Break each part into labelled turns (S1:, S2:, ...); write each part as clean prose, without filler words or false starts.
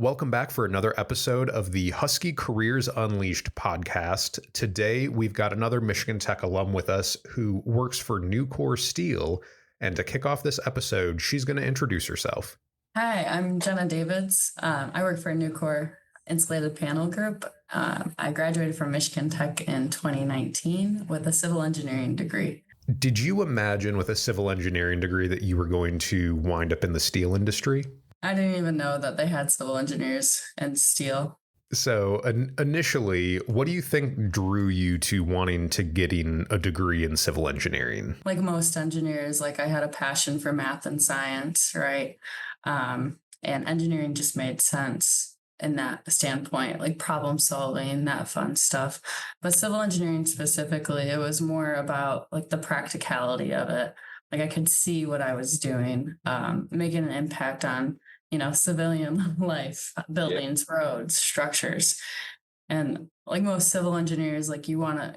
S1: Welcome back for another episode of the Husky Careers Unleashed podcast. Today, we've got another Michigan Tech alum with us who works for Nucor Steel. And to kick off this episode, she's going to introduce herself.
S2: Hi, I'm Jenna.Davids. I work for Nucor Insulated Panel Group. I graduated from Michigan Tech in 2019 with a civil engineering degree.
S1: Did you imagine with a civil engineering degree that you were going to wind up in the steel industry?
S2: I didn't even know that they had civil engineers in steel.
S1: So initially, what do you think drew you to wanting to getting a degree in civil engineering?
S2: Like most engineers, I had a passion for math and science, right? And engineering just made sense in that standpoint, like problem solving, that fun stuff. But civil engineering specifically, it was more about like the practicality of it. Like I could see what I was doing, making an impact on, civilian life, buildings, roads, structures. And like most civil engineers,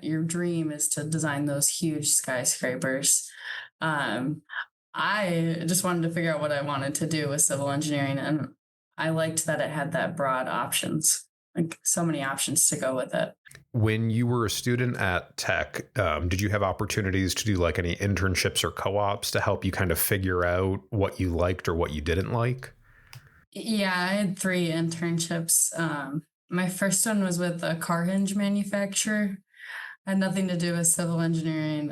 S2: your dream is to design those huge skyscrapers. I just wanted to figure out what I wanted to do with civil engineering. And I liked that it had that broad options, like so many options to go with it.
S1: When you were a student at Tech, did you have opportunities to do like any internships or co-ops to help you kind of figure out what you liked or what you didn't like?
S2: Yeah, I had 3 internships. My first one was with a car hinge manufacturer. Had nothing to do with civil engineering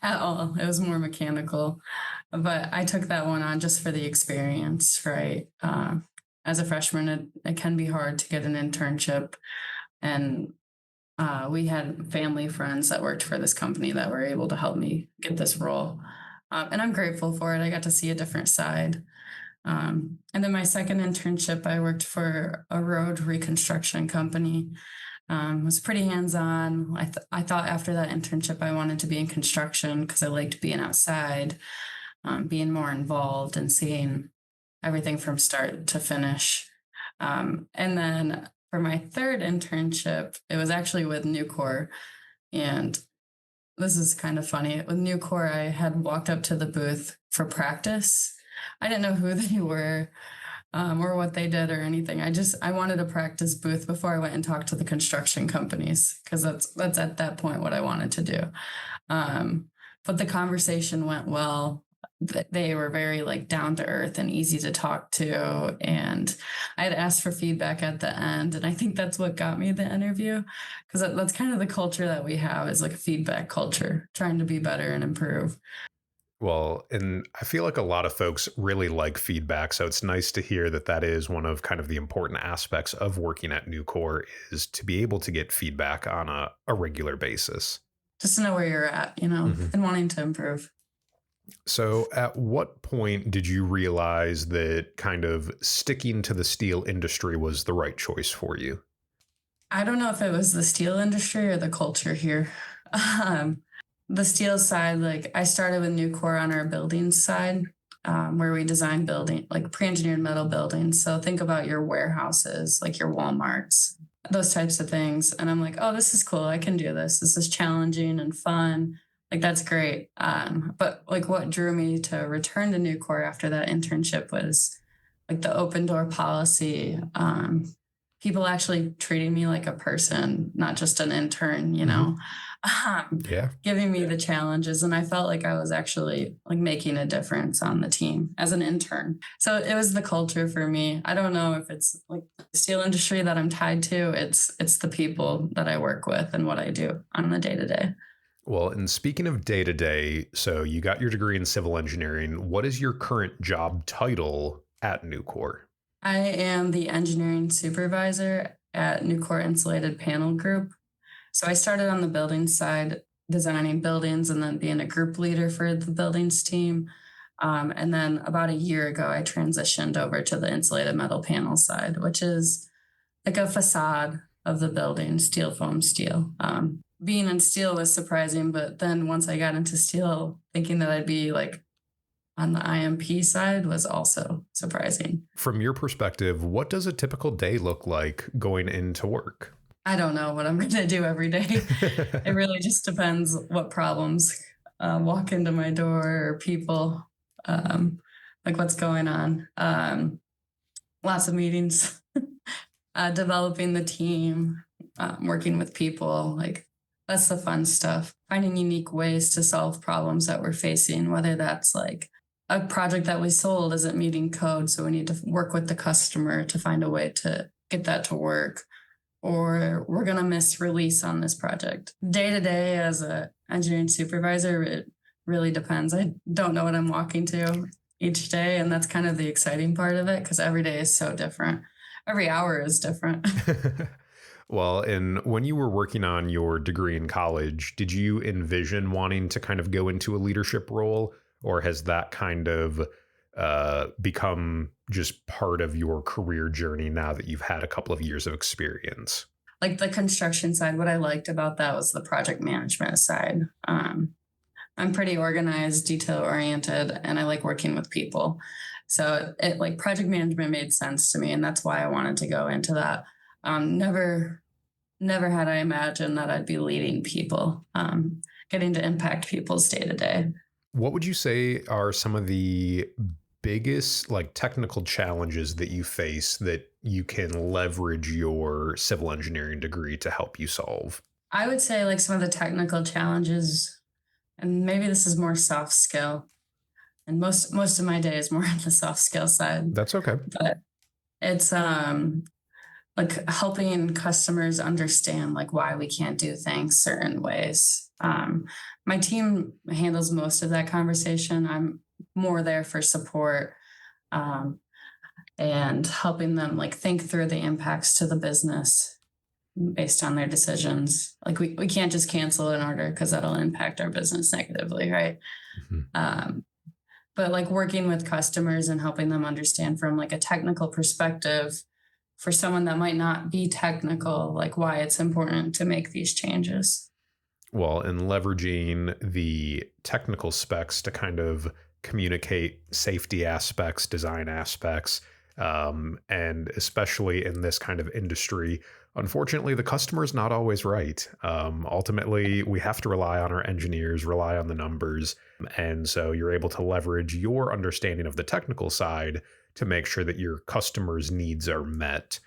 S2: at all. It was more mechanical. But I took that one on just for the experience, right? As a freshman, it can be hard to get an internship. And we had family friends that worked for this company that were able to help me get this role. And I'm grateful for it. I got to see a different side. And then my second internship, I worked for a road reconstruction company. Was pretty hands-on. I thought after that internship, I wanted to be in construction because I liked being outside, being more involved and seeing everything from start to finish. And then for my third internship, it was actually with Nucor. And this is kind of funny. With Nucor, I had walked up to the booth for practice. I didn't know who they were or what they did or anything. I wanted a practice booth before I went and talked to the construction companies because that's at that point what I wanted to do. But the conversation went well. They were very down to earth and easy to talk to. And I had asked for feedback at the end. And I think that's what got me the interview because that's kind of the culture that we have is like a feedback culture, trying to be better and improve.
S1: Well, and I feel like a lot of folks really like feedback. So it's nice to hear that that is one of kind of the important aspects of working at Nucor is to be able to get feedback on a regular basis.
S2: Just to know where you're at, and wanting to improve.
S1: So at what point did you realize that kind of sticking to the steel industry was the right choice for you?
S2: I don't know if it was the steel industry or the culture here. The steel side, I started with Nucor on our buildings side, where we design building, pre-engineered metal buildings. So think about your warehouses, like your Walmarts, those types of things. And I'm like, oh, this is cool. I can do this. This is challenging and fun. That's great. But what drew me to return to Nucor after that internship was the open door policy. People actually treating me like a person, not just an intern, giving me the challenges. And I felt like I was actually making a difference on the team as an intern. So it was the culture for me. I don't know if it's the steel industry that I'm tied to. It's the people that I work with and what I do on the day to day.
S1: Well, and speaking of day to day, so you got your degree in civil engineering. What is your current job title at Nucor?
S2: I am the engineering supervisor at Nucor Insulated Panel Group. So I started on the building side, designing buildings and then being a group leader for the buildings team. And then about a year ago, I transitioned over to the insulated metal panel side, which is like a facade of the building, steel foam steel. Being in steel was surprising, but then once I got into steel, thinking that I'd be on the IMP side was also surprising.
S1: From your perspective, what does a typical day look like going into work?
S2: I don't know what I'm going to do every day. It really just depends what problems walk into my door or people, what's going on. Lots of meetings, developing the team, working with people. Like that's the fun stuff. Finding unique ways to solve problems that we're facing, whether that's like a project that we sold isn't meeting code, so we need to work with the customer to find a way to get that to work, or we're going to miss release on this project. Day to day as a engineering supervisor, it really depends. I don't know what I'm walking to each day, and that's kind of the exciting part of it because every day is so different. Every hour is different.
S1: Well, and when you were working on your degree in college, did you envision wanting to kind of go into a leadership role, or has that kind of become just part of your career journey now that you've had a couple of years of experience?
S2: Like the construction side, what I liked about that was the project management side. I'm pretty organized, detail oriented, and I like working with people. So it like project management made sense to me, and that's why I wanted to go into that. Never had I imagined that I'd be leading people, getting to impact people's day to day.
S1: What would you say are some of the biggest like technical challenges that you face that you can leverage your civil engineering degree to help you solve?
S2: I would say like some of the technical challenges, and maybe this is more soft skill, and most of my day is more on the soft skill side,
S1: That's okay.
S2: but it's like helping customers understand like why we can't do things certain ways. My team handles most of that conversation. I'm more there for support, um, and helping them like think through the impacts to the business based on their decisions. Like we can't just cancel an order because that'll impact our business negatively, right?
S1: Mhm.
S2: But like working with customers and helping them understand from like a technical perspective for someone that might not be technical, like why it's important to make these changes.
S1: Well, and leveraging the technical specs to kind of communicate safety aspects, design aspects, and especially in this kind of industry, unfortunately, the customer's not always right. Ultimately, we have to rely on our engineers, rely on the numbers. And so you're able to leverage your understanding of the technical side to make sure that your customers' needs are met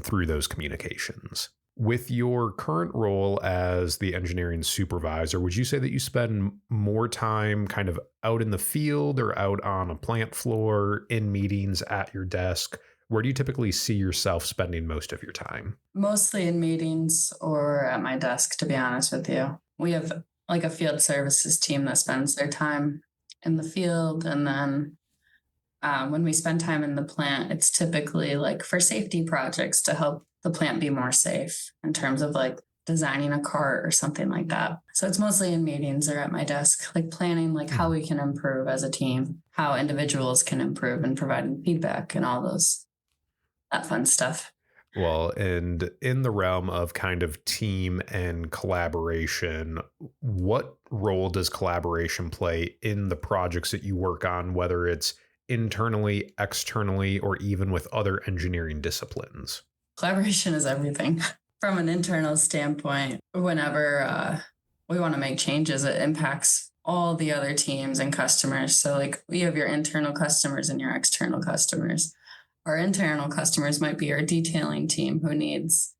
S1: through those communications. With your current role as the engineering supervisor, would you say that you spend more time kind of out in the field or out on a plant floor, in meetings, at your desk? Where do you typically see yourself spending most of your time?
S2: Mostly in meetings or at my desk, to be honest with you. We have like a field services team that spends their time in the field. And then when we spend time in the plant, it's typically like for safety projects to help the plant be more safe in terms of like designing a cart or something like that. So it's mostly in meetings or at my desk, like planning like how we can improve as a team, how individuals can improve and providing feedback and all those that fun stuff.
S1: Well, and in the realm of kind of team and collaboration, what role does collaboration play in the projects that you work on, whether it's internally, externally, or even with other engineering disciplines?
S2: Collaboration is everything. From an internal standpoint, whenever we want to make changes, it impacts all the other teams and customers. So, like, you have your internal customers and your external customers. Our internal customers might be our detailing team who needs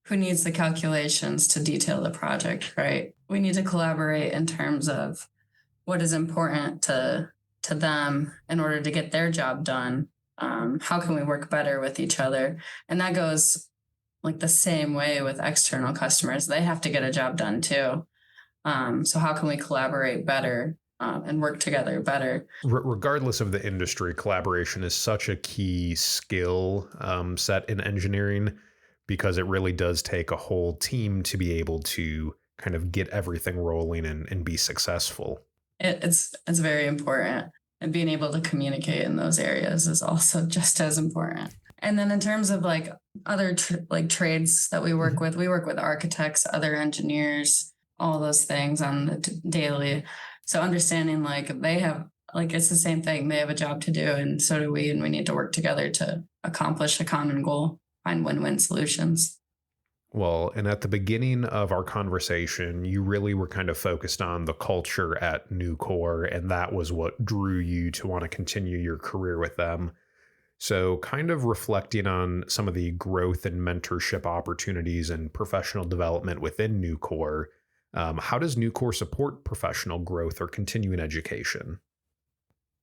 S2: the calculations to detail the project, right? We need to collaborate in terms of what is important to them in order to get their job done. How can we work better with each other? And that goes like the same way with external customers. They have to get a job done too. So how can we collaborate better and work together better?
S1: Regardless of the industry, collaboration is such a key skill set in engineering because it really does take a whole team to be able to kind of get everything rolling and be successful.
S2: It's very important, and being able to communicate in those areas is also just as important. And then in terms of like other like trades that we work with architects, other engineers, all those things on the daily. So understanding like they have like it's the same thing. They have a job to do, and so do we, and we need to work together to accomplish a common goal, find win-win solutions.
S1: Well, and at the beginning of our conversation, you really were kind of focused on the culture at Nucor, and that was what drew you to want to continue your career with them. So, kind of reflecting on some of the growth and mentorship opportunities and professional development within Nucor, how does Nucor support professional growth or continuing education?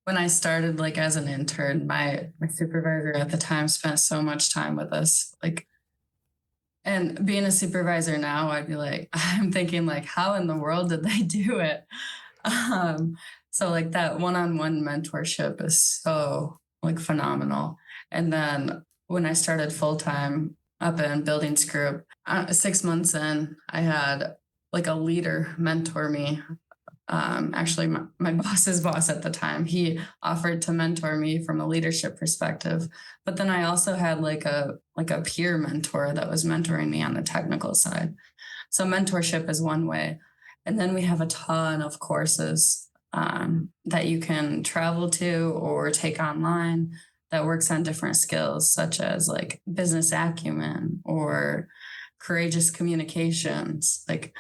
S2: When I started like as an intern, my supervisor at the time spent so much time with us. Like, and being a supervisor now, I'd be like, I'm thinking like, how in the world did they do it? Um, so like that one-on-one mentorship is so like phenomenal. And then when I started full time up in buildings group, 6 months in, I had like a leader mentor me. Actually, my boss's boss at the time, he offered to mentor me from a leadership perspective. But then I also had like a peer mentor that was mentoring me on the technical side. So mentorship is one way. And then we have a ton of courses that you can travel to or take online that works on different skills, such as like business acumen or courageous communications. Like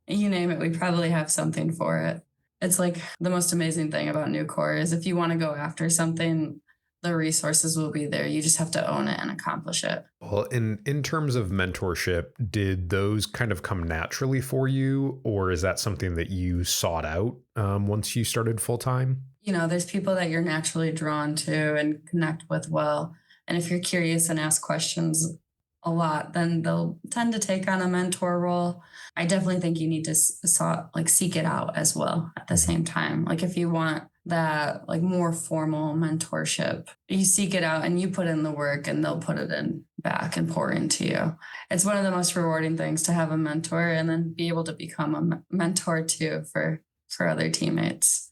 S2: you name it, we probably have something for it. It's like the most amazing thing about Nucor is if you want to go after something, the resources will be there. You just have to own it and accomplish it.
S1: Well, in terms of mentorship, did those kind of come naturally for you, or is that something that you sought out once you started full time?
S2: There's people that you're naturally drawn to and connect with well. And if you're curious and ask questions a lot, then they'll tend to take on a mentor role. I definitely think you need to seek it out as well at the same time. Like if you want that like more formal mentorship, you seek it out and you put in the work and they'll put it in back and pour into you. It's one of the most rewarding things to have a mentor and then be able to become a mentor too for other teammates.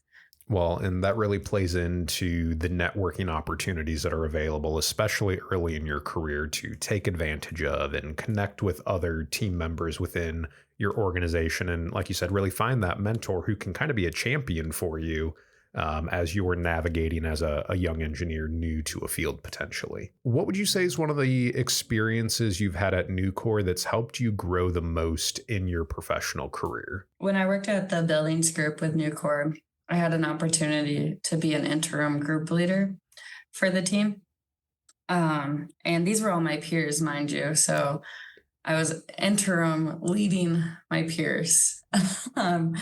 S1: Well, and that really plays into the networking opportunities that are available, especially early in your career, to take advantage of and connect with other team members within your organization. And like you said, really find that mentor who can kind of be a champion for you as you are navigating as a young engineer new to a field potentially. What would you say is one of the experiences you've had at Nucor that's helped you grow the most in your professional career?
S2: When I worked at the buildings group with Nucor, I had an opportunity to be an interim group leader for the team. And these were all my peers, mind you. So I was interim leading my peers. um,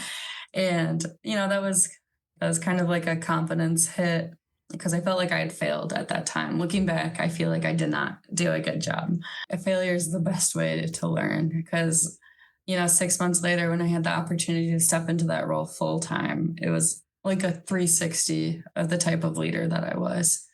S2: and that was kind of like a confidence hit because I felt like I had failed at that time. Looking back, I feel like I did not do a good job. A failure is the best way to learn because 6 months later, when I had the opportunity to step into that role full time, it was like a 360 of the type of leader that I was.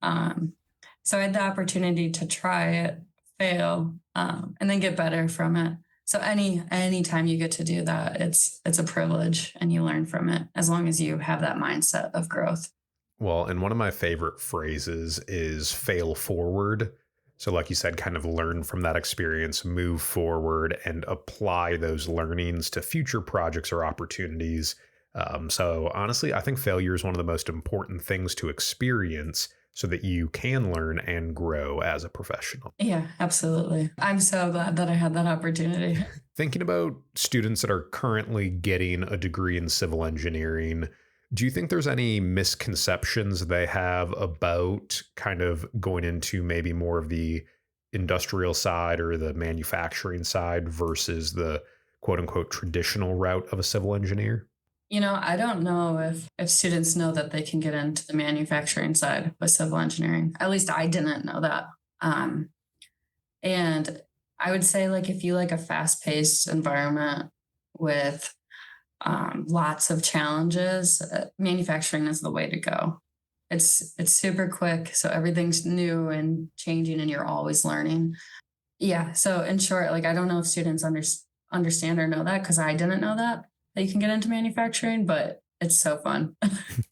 S2: Um, so I had the opportunity to try it, fail, and then get better from it. So any time you get to do that, it's a privilege, and you learn from it as long as you have that mindset of growth.
S1: Well, and one of my favorite phrases is fail forward. So, like you said, kind of learn from that experience, move forward, and apply those learnings to future projects or opportunities. So, honestly, I think failure is one of the most important things to experience so that you can learn and grow as a professional.
S2: Yeah, absolutely. I'm so glad that I had that opportunity.
S1: Thinking about students that are currently getting a degree in civil engineering, do you think there's any misconceptions they have about kind of going into maybe more of the industrial side or the manufacturing side versus the quote unquote traditional route of a civil engineer?
S2: I don't know if students know that they can get into the manufacturing side with civil engineering. At least I didn't know that. Um, and I would say like if you like a fast-paced environment with lots of challenges, manufacturing is the way to go. It's super quick, so everything's new and changing, and you're always learning. Yeah. So in short, like I don't know if students understand or know that because I didn't know that you can get into manufacturing, but it's so fun.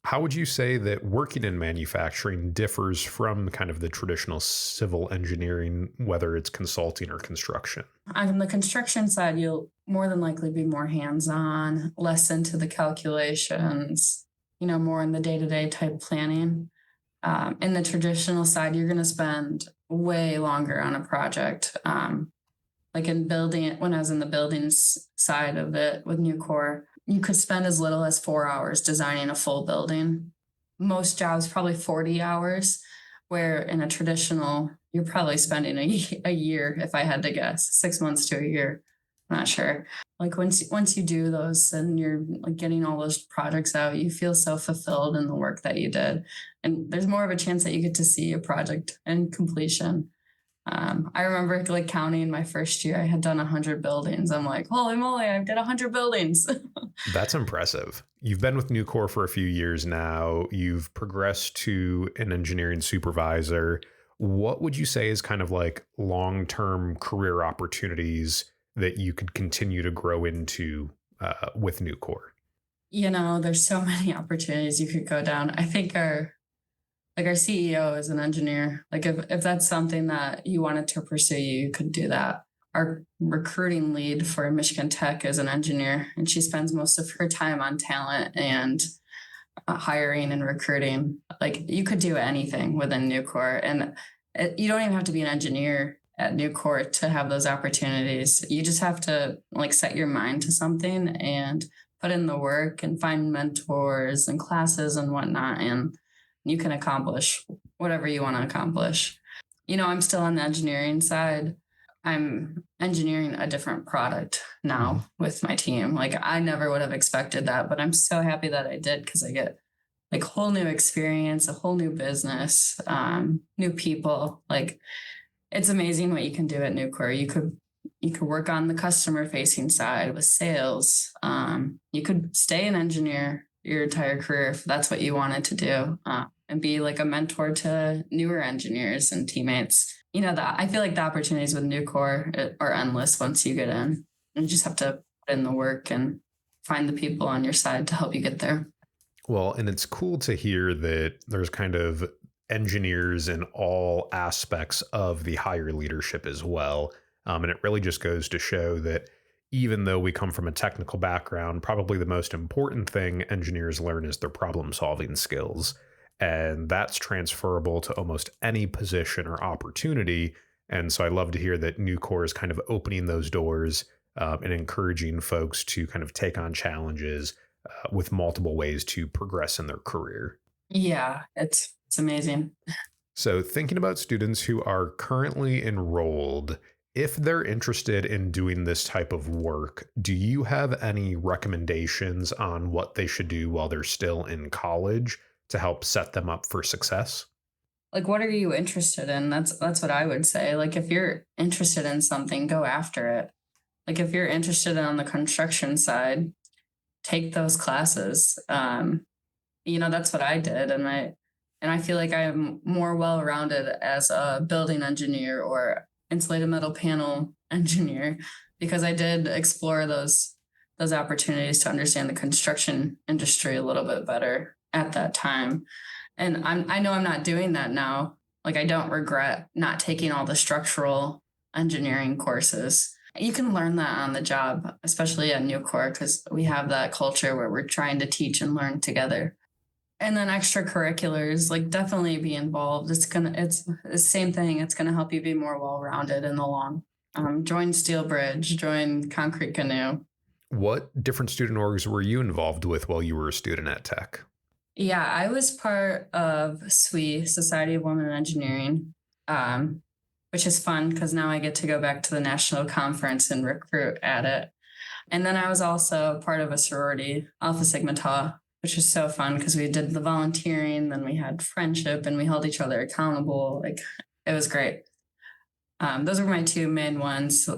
S1: How would you say that working in manufacturing differs from kind of the traditional civil engineering, whether it's consulting or construction?
S2: On the construction side, you'll more than likely be more hands-on, less into the calculations, more in the day-to-day type planning. In the traditional side, you're going to spend way longer on a project. Like in building, when I was in the buildings side of it with Nucor, you could spend as little as 4 hours designing a full building. Most jobs, probably 40 hours. where in a traditional, you're probably spending a year, if I had to guess, 6 months to a year. I'm not sure. Like once you do those and you're like getting all those projects out, you feel so fulfilled in the work that you did. And there's more of a chance that you get to see a project and completion. I remember like counting my first year, I had done 100 buildings. I'm like, holy moly, I did 100 buildings.
S1: That's impressive. You've been with Nucor for a few years now. You've progressed to an engineering supervisor. What would you say is kind of like long-term career opportunities that you could continue to grow into with Nucor?
S2: There's so many opportunities you could go down. I think our CEO is an engineer. Like if that's something that you wanted to pursue, you could do that. Our recruiting lead for Michigan Tech is an engineer, and she spends most of her time on talent and hiring and recruiting. Like you could do anything within Nucor, and you don't even have to be an engineer at Nucor to have those opportunities. You just have to like set your mind to something and put in the work and find mentors and classes and whatnot, and you can accomplish whatever you want to accomplish. I'm still on the engineering side. I'm engineering a different product now with my team. Like I never would have expected that, but I'm so happy that I did because I get like whole new experience, a whole new business, new people. Like it's amazing what you can do at Nucor. You could work on the customer facing side with sales. You could stay an engineer your entire career if that's what you wanted to do, and be like a mentor to newer engineers and teammates. That I feel like the opportunities with Nucor are endless once you get in. You just have to put in the work and find the people on your side to help you get there.
S1: Well, and it's cool to hear that there's kind of engineers in all aspects of the higher leadership as well. And it really just goes to show that even though we come from a technical background, probably the most important thing engineers learn is their problem solving skills. And that's transferable to almost any position or opportunity. And so I love to hear that Nucor is kind of opening those doors and encouraging folks to kind of take on challenges with multiple ways to progress in their career.
S2: Yeah, it's amazing.
S1: So, thinking about students who are currently enrolled, if they're interested in doing this type of work, do you have any recommendations on what they should do while they're still in college to help set them up for success?
S2: Like what are you interested in? That's what I would say. Like if you're interested in something, go after it. Like if you're interested on the construction side, take those classes. That's what I did, and I feel like I am more well-rounded as a building engineer or insulated metal panel engineer because I did explore those opportunities to understand the construction industry a little bit better at that time. And I know I'm not doing that now. Like I don't regret not taking all the structural engineering courses. You can learn that on the job, especially at Nucor, because we have that culture where we're trying to teach and learn together. And then extracurriculars, like definitely be involved. It's the same thing. It's gonna help you be more well-rounded in the long. Join Steel Bridge, join Concrete Canoe.
S1: What different student orgs were you involved with while you were a student at Tech?
S2: Yeah, I was part of SWE, Society of Women in Engineering, which is fun because now I get to go back to the national conference and recruit at it. And then I was also part of a sorority, Alpha Sigma Tau, which was so fun because we did the volunteering, then we had friendship, and we held each other accountable. Like it was great. Those were my two main ones.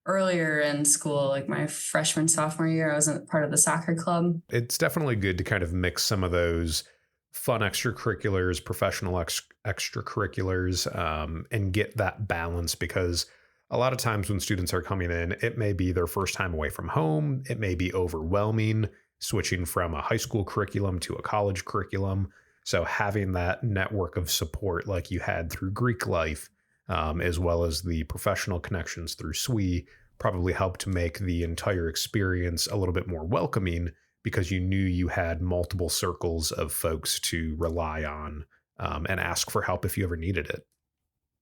S2: Earlier in school, like my freshman, sophomore year, I was part of the soccer club.
S1: It's definitely good to kind of mix some of those fun extracurriculars, professional extracurriculars, and get that balance because a lot of times when students are coming in, it may be their first time away from home. It may be overwhelming switching from a high school curriculum to a college curriculum. So having that network of support like you had through Greek life, as well as the professional connections through SWE, probably helped to make the entire experience a little bit more welcoming because you knew you had multiple circles of folks to rely on and ask for help if you ever needed it.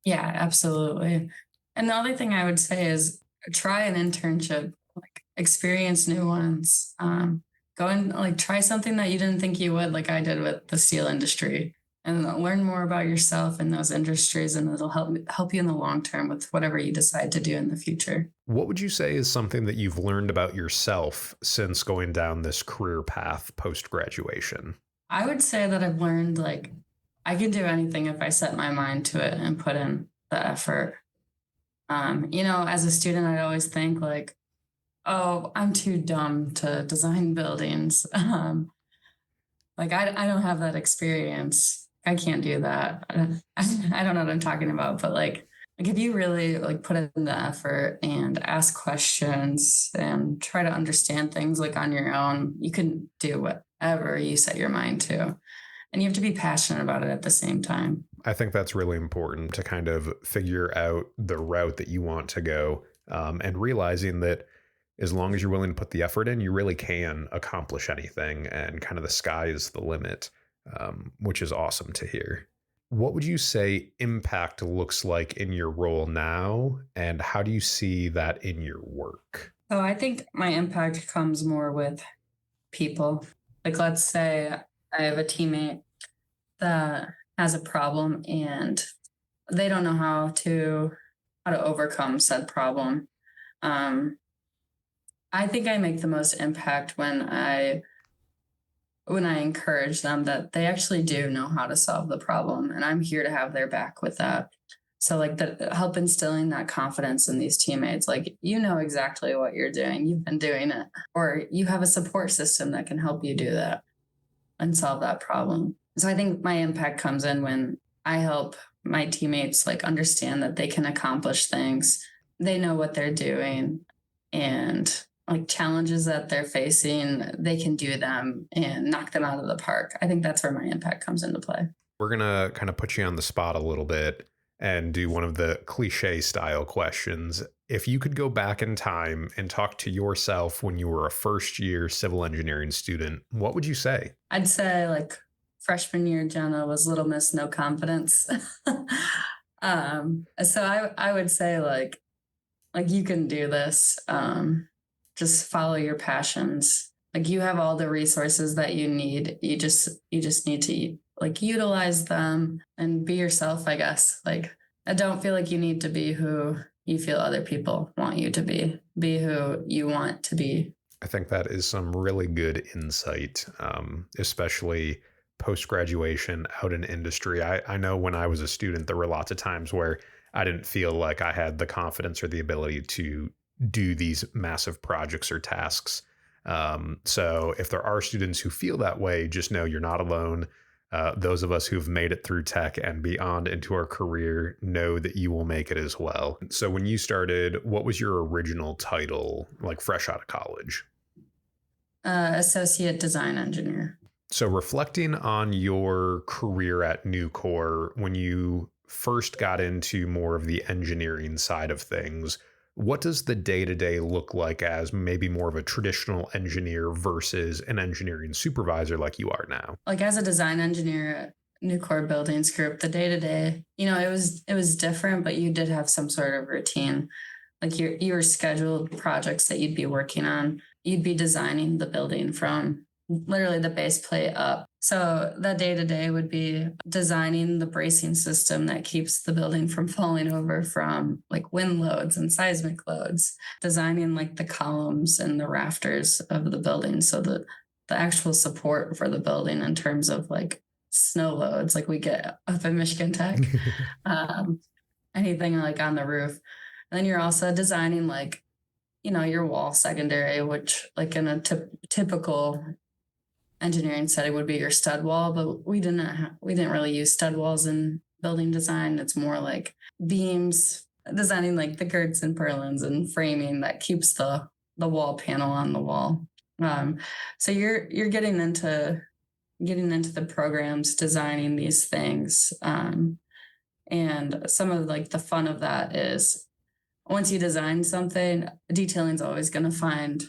S2: Yeah, absolutely. And the other thing I would say is try an internship, like experience new ones. Go and like try something that you didn't think you would, like I did with the steel industry. and learn more about yourself in those industries, and it'll help you in the long term with whatever you decide to do in the future.
S1: What would you say is something that you've learned about yourself since going down this career path post graduation?
S2: I would say that I've learned like I can do anything if I set my mind to it and put in the effort. As a student, I always think like, oh, I'm too dumb to design buildings. Like I don't have that experience. I can't do that. I don't know what I'm talking about, but like if you really like put in the effort and ask questions and try to understand things like on your own, you can do whatever you set your mind to. And you have to be passionate about it at the same time.
S1: I think that's really important to kind of figure out the route that you want to go, and realizing that as long as you're willing to put the effort in, you really can accomplish anything, and kind of the sky is the limit, which is awesome to hear. What would you say impact looks like in your role now, and how do you see that in your work?
S2: So I think my impact comes more with people. Like, let's say I have a teammate that has a problem and they don't know how to overcome said problem. Um, I think I make the most impact when I encourage them that they actually do know how to solve the problem, and I'm here to have their back with that. So like the help instilling that confidence in these teammates, like you know exactly what you're doing, you've been doing it, or you have a support system that can help you do that and solve that problem. So I think my impact comes in when I help my teammates like understand that they can accomplish things. They know what they're doing, and like challenges that they're facing, they can do them and knock them out of the park. I think that's where my impact comes into play.
S1: We're going to kind of put you on the spot a little bit and do one of the cliche style questions. If you could go back in time and talk to yourself when you were a first year civil engineering student, what would you say?
S2: I'd say like freshman year Jenna was Little Miss No Confidence. So I would say like you can do this. Just follow your passions. Like you have all the resources that you need. You just need to like utilize them and be yourself, I guess. Like I don't feel like you need to be who you feel other people want you to be. Be who you want to be.
S1: I think that is some really good insight, especially post graduation out in industry. I know when I was a student, there were lots of times where I didn't feel like I had the confidence or the ability to do these massive projects or tasks. So if there are students who feel that way, just know you're not alone. Those of us who've made it through tech and beyond into our career know that you will make it as well. So when you started, what was your original title, like fresh out of college?
S2: Associate design engineer.
S1: So reflecting on your career at Nucor, when you first got into more of the engineering side of things, what does the day-to-day look like as maybe more of a traditional engineer versus an engineering supervisor like you are now?
S2: Like as a design engineer at Nucor Buildings Group, the day-to-day, it was different, but you did have some sort of routine. Like you were scheduled projects that you'd be working on. You'd be designing the building from literally the base plate up. So the day-to-day would be designing the bracing system that keeps the building from falling over from like wind loads and seismic loads, designing like the columns and the rafters of the building. So the actual support for the building in terms of like snow loads, like we get up in Michigan Tech, anything like on the roof. And then you're also designing like, your wall secondary, which like in a typical engineering setting would be your stud wall, but we didn't really use stud walls in building design. It's more like beams, designing like the girts and purlins and framing that keeps the wall panel on the wall. So you're getting into the programs, designing these things, and some of like the fun of that is once you design something, detailing is always going to find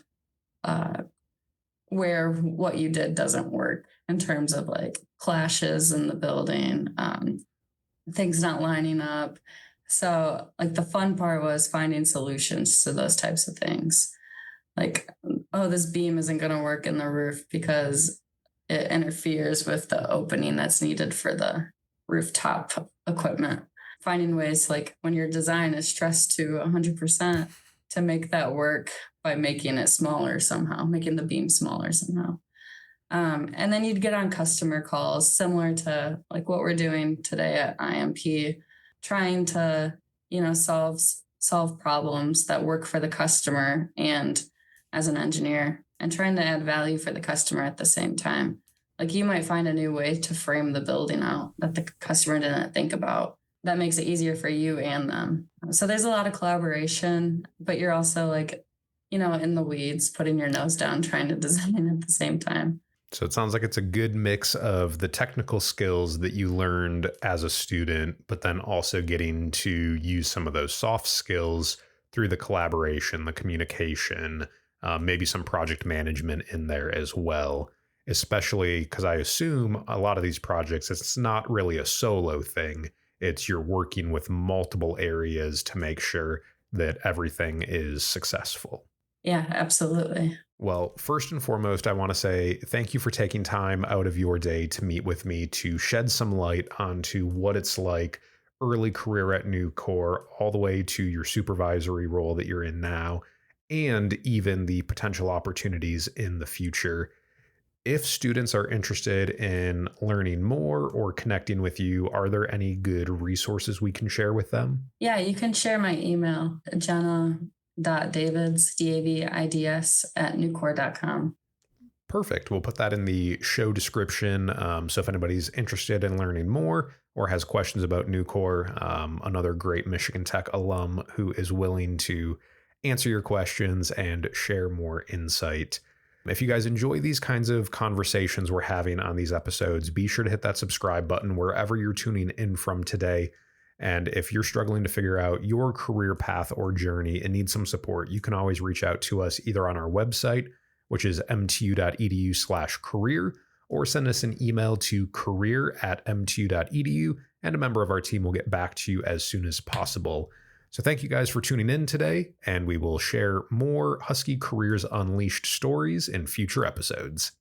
S2: where what you did doesn't work in terms of like clashes in the building, things not lining up. So like the fun part was finding solutions to those types of things. Like, oh, this beam isn't going to work in the roof because it interferes with the opening that's needed for the rooftop equipment. Finding ways, like when your design is stressed to 100%, to make that work by making it smaller somehow, making the beam smaller somehow. And then you'd get on customer calls similar to like what we're doing today at IMP, trying to, solve problems that work for the customer and as an engineer, and trying to add value for the customer at the same time. Like you might find a new way to frame the building out that the customer didn't think about. That makes it easier for you and them. So there's a lot of collaboration, but you're also like, in the weeds, putting your nose down, trying to design at the same time.
S1: So it sounds like it's a good mix of the technical skills that you learned as a student, but then also getting to use some of those soft skills through the collaboration, the communication, maybe some project management in there as well, especially because I assume a lot of these projects, it's not really a solo thing. It's you're working with multiple areas to make sure that everything is successful.
S2: Yeah, absolutely.
S1: Well, first and foremost, I want to say thank you for taking time out of your day to meet with me to shed some light onto what it's like early career at Nucor, all the way to your supervisory role that you're in now, and even the potential opportunities in the future. If students are interested in learning more or connecting with you, are there any good resources we can share with them?
S2: Yeah, you can share my email, jenna.davids, DAVIDS at nucor.com.
S1: Perfect. We'll put that in the show description. So if anybody's interested in learning more or has questions about Nucor, another great Michigan Tech alum who is willing to answer your questions and share more insight. If you guys enjoy these kinds of conversations we're having on these episodes, be sure to hit that subscribe button wherever you're tuning in from today. And if you're struggling to figure out your career path or journey and need some support, you can always reach out to us either on our website, which is mtu.edu/career, or send us an email to career@mtu.edu, and a member of our team will get back to you as soon as possible. So thank you guys for tuning in today, and we will share more Husky Careers Unleashed stories in future episodes.